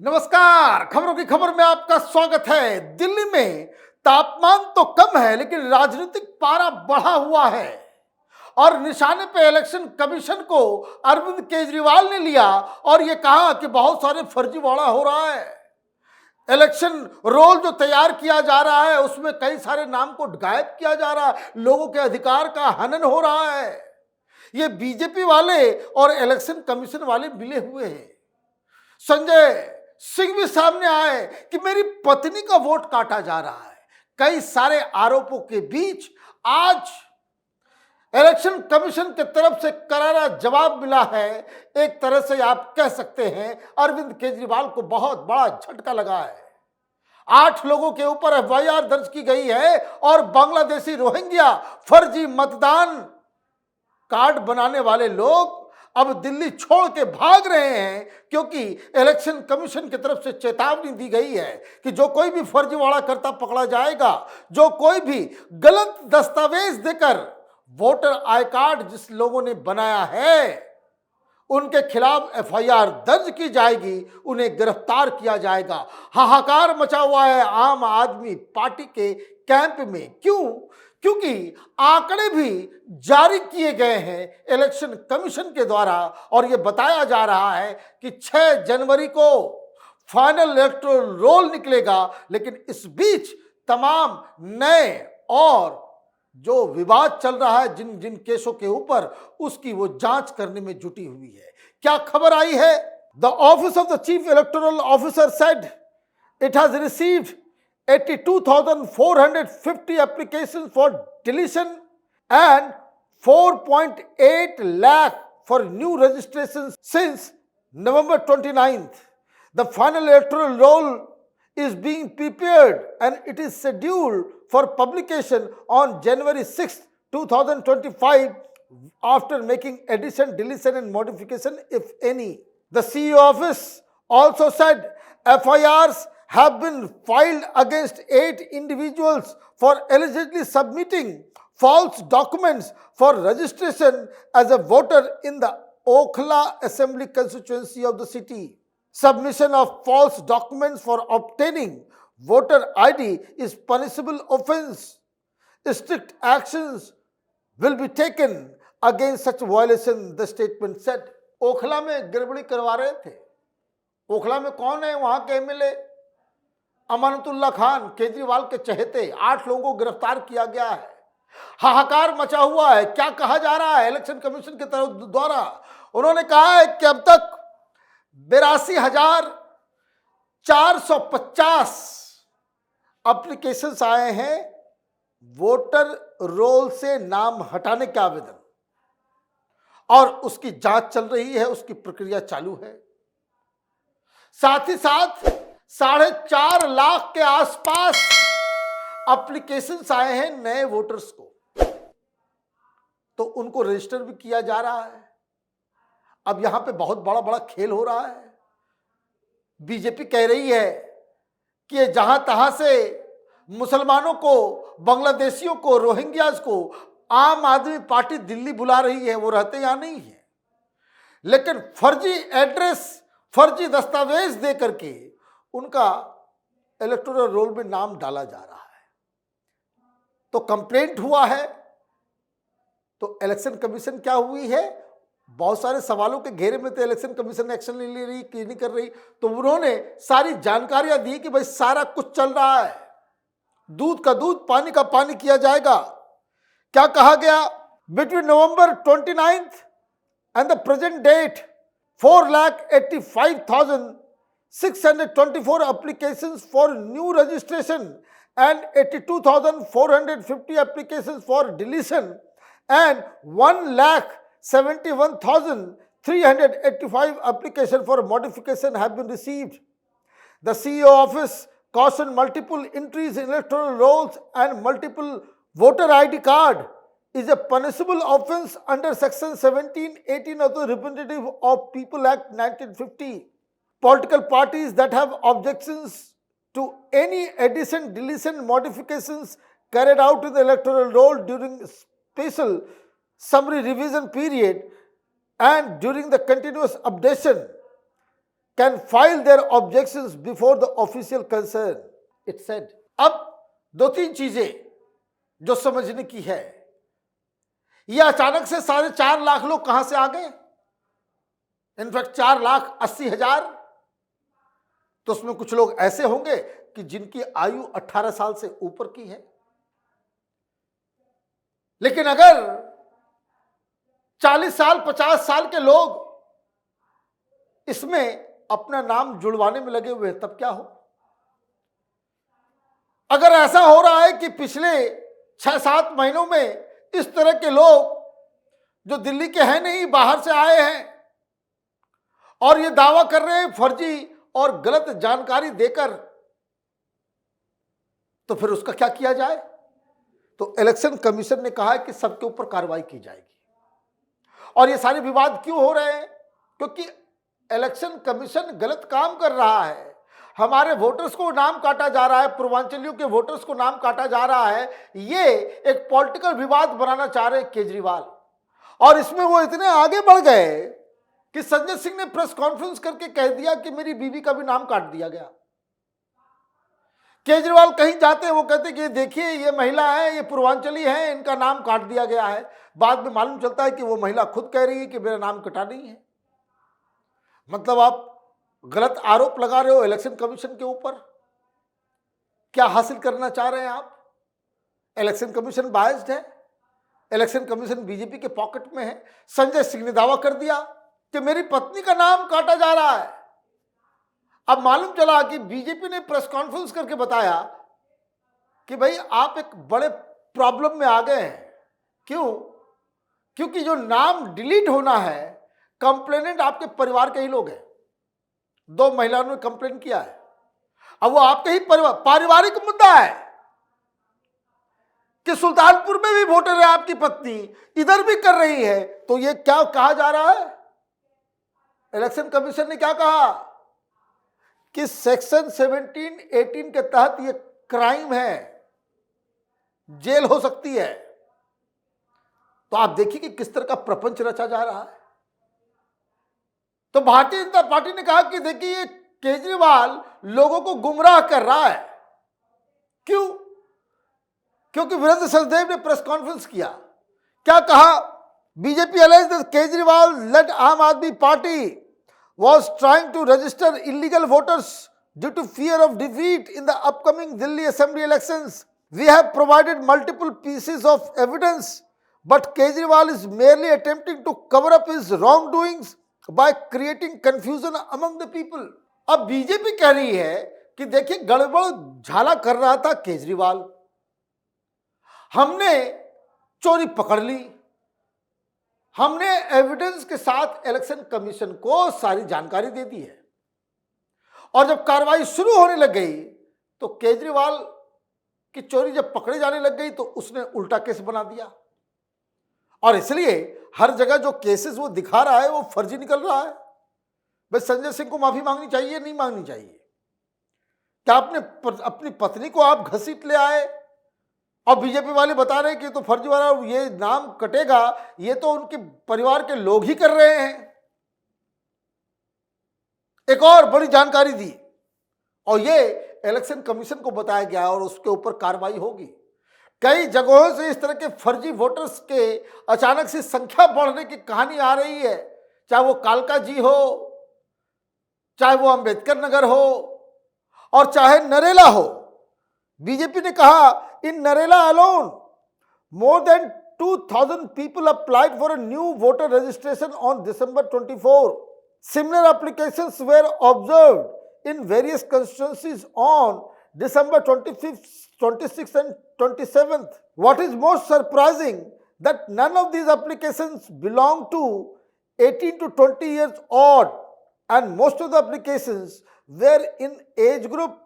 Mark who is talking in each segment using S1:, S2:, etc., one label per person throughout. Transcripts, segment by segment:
S1: नमस्कार, खबरों की खबर में आपका स्वागत है। दिल्ली में तापमान तो कम है लेकिन राजनीतिक पारा बढ़ा हुआ है और निशाने पे इलेक्शन कमीशन को अरविंद केजरीवाल ने लिया और ये कहा कि बहुत सारे फर्जीवाड़ा हो रहा है। इलेक्शन रोल जो तैयार किया जा रहा है उसमें कई सारे नाम को गायब किया जा रहा है, लोगों के अधिकार का हनन हो रहा है। ये बीजेपी वाले और इलेक्शन कमीशन वाले मिले हुए हैं। संजय सिंह भी सामने आए कि मेरी पत्नी का वोट काटा जा रहा है। कई सारे आरोपों के बीच आज इलेक्शन कमीशन की तरफ से करारा जवाब मिला है। एक तरह से आप कह सकते हैं अरविंद केजरीवाल को बहुत बड़ा झटका लगा है। 8 लोगों के ऊपर एफआईआर दर्ज की गई है और बांग्लादेशी रोहिंग्या फर्जी मतदान कार्ड बनाने वाले लोग अब दिल्ली छोड़ के भाग रहे हैं क्योंकि इलेक्शन कमीशन की तरफ से चेतावनी दी गई है कि जो कोई भी फर्जीवाड़ा करता पकड़ा जाएगा। जो कोई भी गलत दस्तावेज देकर वोटर आई कार्ड जिस लोगों ने बनाया है उनके खिलाफ एफआईआर दर्ज की जाएगी, उन्हें गिरफ्तार किया जाएगा। हाहाकार मचा हुआ है आम आदमी पार्टी के कैंप में। क्योंकि आंकड़े भी जारी किए गए हैं इलेक्शन कमीशन के द्वारा और यह बताया जा रहा है कि 6 जनवरी को फाइनल इलेक्टोरल रोल निकलेगा। लेकिन इस बीच तमाम नए और जो विवाद चल रहा है जिन जिन केसों के ऊपर उसकी वो जांच करने में जुटी हुई है। क्या खबर आई है? The office of the chief electoral officer said it has received 82,450 applications for deletion and 4.8 lakh for new registrations since November 29th. The final electoral roll is being prepared and it is scheduled for publication on January 6th, 2025 after making addition, deletion and modification if any. The CEO office also said FIRs have been filed against 8 individuals for allegedly submitting false documents for registration as a voter in the Okhla Assembly constituency of the city. Submission of false documents for obtaining voter ID is punishable offense. Strict actions will be taken against such violation, the statement said. Okhla में गड़बड़ी करवा रहे थे। ओखला में कौन है? वहां के एमएलए अमानतुल्लाह खान, केजरीवाल के चहेते। 8 लोगों को गिरफ्तार किया गया है। हाहाकार मचा हुआ है। क्या कहा जा रहा है इलेक्शन कमीशन के तरफ द्वारा? उन्होंने कहा है कि अब तक 82,450 एप्लीकेशंस आए हैं वोटर रोल से नाम हटाने के आवेदन और उसकी जांच चल रही है, उसकी प्रक्रिया चालू है। साथ ही साथ 4.5 लाख के आसपास एप्लीकेशंस आए हैं नए वोटर्स को, तो उनको रजिस्टर भी किया जा रहा है। अब यहां पे बहुत बड़ा बड़ा खेल हो रहा है। बीजेपी कह रही है कि जहां तहां से मुसलमानों को, बांग्लादेशियों को, रोहिंग्याज को आम आदमी पार्टी दिल्ली बुला रही है, वो रहते यहां नहीं है। लेकिन फर्जी एड्रेस, फर्जी दस्तावेज दे करके उनका इलेक्टोरल रोल में नाम डाला जा रहा है। तो कंप्लेंट हुआ है, तो इलेक्शन कमीशन क्या हुई है? बहुत सारे सवालों के घेरे में तो इलेक्शन कमीशन एक्शन नहीं ले रही, की नहीं कर रही। तो उन्होंने सारी जानकारियां दी कि भाई सारा कुछ चल रहा है, दूध का दूध, पानी का पानी किया जाएगा। क्या कहा गया? Between November 29th and the present date 4,85,624 applications for new registration and 82,450 applications for deletion and 1,71,385 applications for modification have been received. The CEO office cautioned multiple entries in electoral rolls and multiple voter ID card is a punishable offense under section 1718 of the Representative of People Act 1950. Political parties that have objections to any addition, deletion, modifications carried out in the electoral roll during special summary revision period and during the continuous updation can file their objections before the official concern, it said. अब दो तीन चीजें जो समझने की है, ये अचानक से 4.5 लाख लोग कहां से आ गए? इनफैक्ट 4,80,000, तो उसमें कुछ लोग ऐसे होंगे कि जिनकी आयु 18 साल से ऊपर की है। लेकिन अगर 40 साल 50 साल के लोग इसमें अपना नाम जुड़वाने में लगे हुए हैं, तब क्या हो? अगर ऐसा हो रहा है कि पिछले 6-7 महीनों में इस तरह के लोग जो दिल्ली के हैं नहीं, बाहर से आए हैं और ये दावा कर रहे हैं फर्जी और गलत जानकारी देकर, तो फिर उसका क्या किया जाए? तो इलेक्शन कमीशन ने कहा है कि सबके ऊपर कार्रवाई की जाएगी। और ये सारे विवाद क्यों हो रहे हैं? क्योंकि इलेक्शन कमीशन गलत काम कर रहा है। हमारे वोटर्स को नाम काटा जा रहा है, पूर्वांचलियों के वोटर्स को नाम काटा जा रहा है। ये एक पॉलिटिकल विवाद बनाना चाह रहे हैं केजरीवाल, और इसमें वो इतने आगे बढ़ गए कि संजय सिंह ने प्रेस कॉन्फ्रेंस करके कह दिया कि मेरी बीवी का भी नाम काट दिया गया। केजरीवाल कहीं जाते हैं वो कहते कि देखिए ये महिला है, ये पूर्वांचली है, इनका नाम काट दिया गया है। बाद में मालूम चलता है कि वो महिला खुद कह रही है कि मेरा नाम कटा नहीं है। मतलब आप गलत आरोप लगा रहे हो इलेक्शन कमीशन के ऊपर। क्या हासिल करना चाह रहे हैं आप? इलेक्शन कमीशन बायस्ड है, इलेक्शन कमीशन बीजेपी के पॉकेट में है। संजय सिंह ने दावा कर दिया कि मेरी पत्नी का नाम काटा जा रहा है। अब मालूम चला कि बीजेपी ने प्रेस कॉन्फ्रेंस करके बताया कि भाई आप एक बड़े प्रॉब्लम में आ गए हैं। क्यों? क्योंकि जो नाम डिलीट होना है, कंप्लेनेंट आपके परिवार के ही लोग हैं। 2 महिलाओं ने कंप्लेन किया है। अब वो आपके ही पारिवारिक मुद्दा है कि सुल्तानपुर में भी वोटर है, आपकी पत्नी इधर भी कर रही है। तो ये क्या कहा जा रहा है? इलेक्शन कमीशन ने क्या कहा कि सेक्शन 17-18 के तहत ये क्राइम है, जेल हो सकती है। तो आप देखिए कि किस तरह का प्रपंच रचा जा रहा है। तो भारतीय जनता पार्टी ने कहा कि देखिए ये केजरीवाल लोगों को गुमराह कर रहा है। क्यों? क्योंकि वीरेंद्र सचदेव ने प्रेस कॉन्फ्रेंस किया। क्या कहा? BJP alleged that Kejriwal led Aam Aadmi Party was trying to register illegal voters due to fear of defeat in the upcoming Delhi Assembly elections. We have provided multiple pieces of evidence, but Kejriwal is merely attempting to cover up his wrongdoings by creating confusion among the people. अब BJP कह रही है कि देखिए गड़बड़ झाला कर रहा था केजरीवाल, हमने चोरी पकड़ ली, हमने एविडेंस के साथ इलेक्शन कमीशन को सारी जानकारी दे दी है, और जब कार्रवाई शुरू होने लग गई तो केजरीवाल की चोरी जब पकड़े जाने लग गई तो उसने उल्टा केस बना दिया। और इसलिए हर जगह जो केसेस वो दिखा रहा है वो फर्जी निकल रहा है। भाई संजय सिंह को माफी मांगनी चाहिए, नहीं मांगनी चाहिए? क्या आपने अपनी पत्नी को आप घसीट ले आए और बीजेपी वाले बता रहे कि तो फर्जी वाला ये नाम कटेगा, ये तो उनके परिवार के लोग ही कर रहे हैं। एक और बड़ी जानकारी दी और ये इलेक्शन कमीशन को बताया गया और उसके ऊपर कार्रवाई होगी। कई जगहों से इस तरह के फर्जी वोटर्स के अचानक से संख्या बढ़ने की कहानी आ रही है, चाहे वो कालका जी हो, चाहे वो अंबेडकर नगर हो और चाहे नरेला हो। बीजेपी ने कहा in Narela alone, more than 2,000 people applied for a new voter registration on December 24. Similar applications were observed in various constituencies on December 25th, 26th and 27th. What is most surprising that none of these applications belong to 18 to 20 years old, and most of the applications were in age group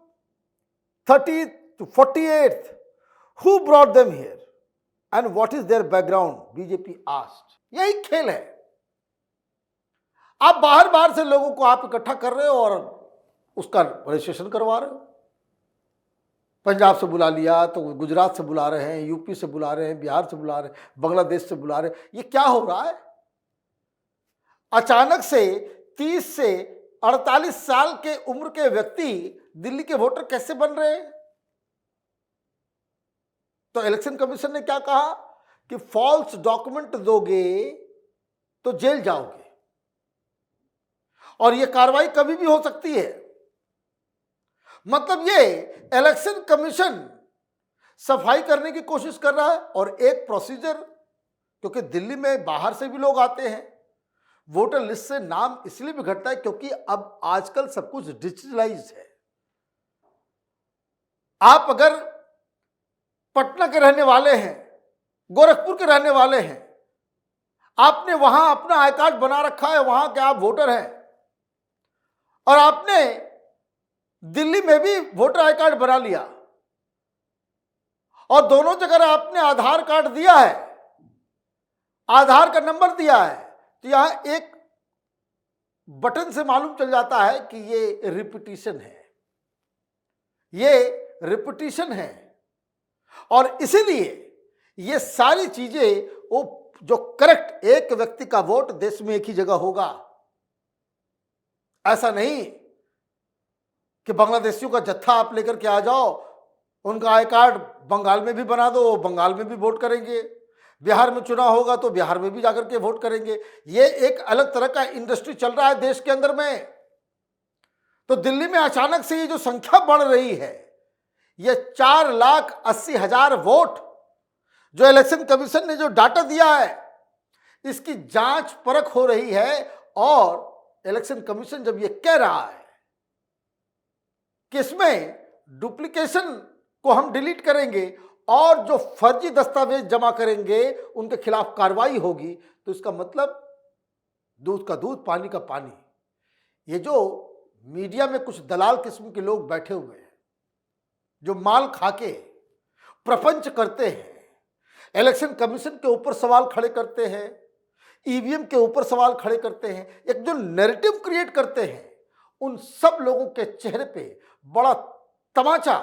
S1: 30 to 48. Who brought them here and what is their background? BJP asked. यही खेल है। आप बाहर से लोगों को आप इकट्ठा कर रहे हो और उसका रजिस्ट्रेशन करवा रहे हो। पंजाब से बुला लिया तो गुजरात से बुला रहे हैं, यूपी से बुला रहे हैं, बिहार से बुला रहे हैं, बांग्लादेश से बुला रहे हैं। ये क्या हो रहा है? अचानक से 30 से 48 साल के उम्र के व्यक्ति दिल्ली के वोटर कैसे बन रहे हैं? तो इलेक्शन कमीशन ने क्या कहा कि फॉल्स डॉक्यूमेंट दोगे तो जेल जाओगे और यह कार्रवाई कभी भी हो सकती है। मतलब ये इलेक्शन कमीशन सफाई करने की कोशिश कर रहा है और एक प्रोसीजर, क्योंकि दिल्ली में बाहर से भी लोग आते हैं, वोटर लिस्ट से नाम इसलिए भी घटता है क्योंकि अब आजकल सब कुछ डिजिटलाइज है। आप अगर पटना के रहने वाले हैं, गोरखपुर के रहने वाले हैं, आपने वहां अपना आई कार्ड बना रखा है, वहां के आप वोटर हैं, और आपने दिल्ली में भी वोटर आई कार्ड बना लिया और दोनों जगह आपने आधार कार्ड दिया है, आधार का नंबर दिया है, तो यहां एक बटन से मालूम चल जाता है कि ये रिपीटिशन है, ये रिपीटिशन है। और इसीलिए ये सारी चीजें, वो जो करेक्ट एक व्यक्ति का वोट देश में एक ही जगह होगा, ऐसा नहीं कि बांग्लादेशियों का जत्था आप लेकर के आ जाओ, उनका आई कार्ड बंगाल में भी बना दो, वो बंगाल में भी वोट करेंगे, बिहार में चुनाव होगा तो बिहार में भी जाकर के वोट करेंगे। ये एक अलग तरह का इंडस्ट्री चल रहा है देश के अंदर में। तो दिल्ली में अचानक से ये जो संख्या बढ़ रही है, ये 4,80,000 वोट जो इलेक्शन कमीशन ने जो डाटा दिया है, इसकी जांच परख हो रही है। और इलेक्शन कमीशन जब ये कह रहा है कि इसमें डुप्लीकेशन को हम डिलीट करेंगे और जो फर्जी दस्तावेज जमा करेंगे उनके खिलाफ कार्रवाई होगी, तो इसका मतलब दूध का दूध, पानी का पानी। ये जो मीडिया में कुछ दलाल किस्म के लोग बैठे हुए हैं जो माल खाके प्रपंच करते हैं, इलेक्शन कमीशन के ऊपर सवाल खड़े करते हैं, ईवीएम के ऊपर सवाल खड़े करते हैं, एक जो नैरेटिव क्रिएट करते हैं, उन सब लोगों के चेहरे पे बड़ा तमाचा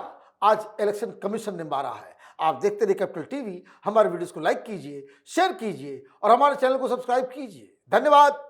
S1: आज इलेक्शन कमीशन ने मारा है। आप देखते रहिए कैपिटल टीवी। हमारे वीडियोस को लाइक कीजिए, शेयर कीजिए और हमारे चैनल को सब्सक्राइब कीजिए। धन्यवाद।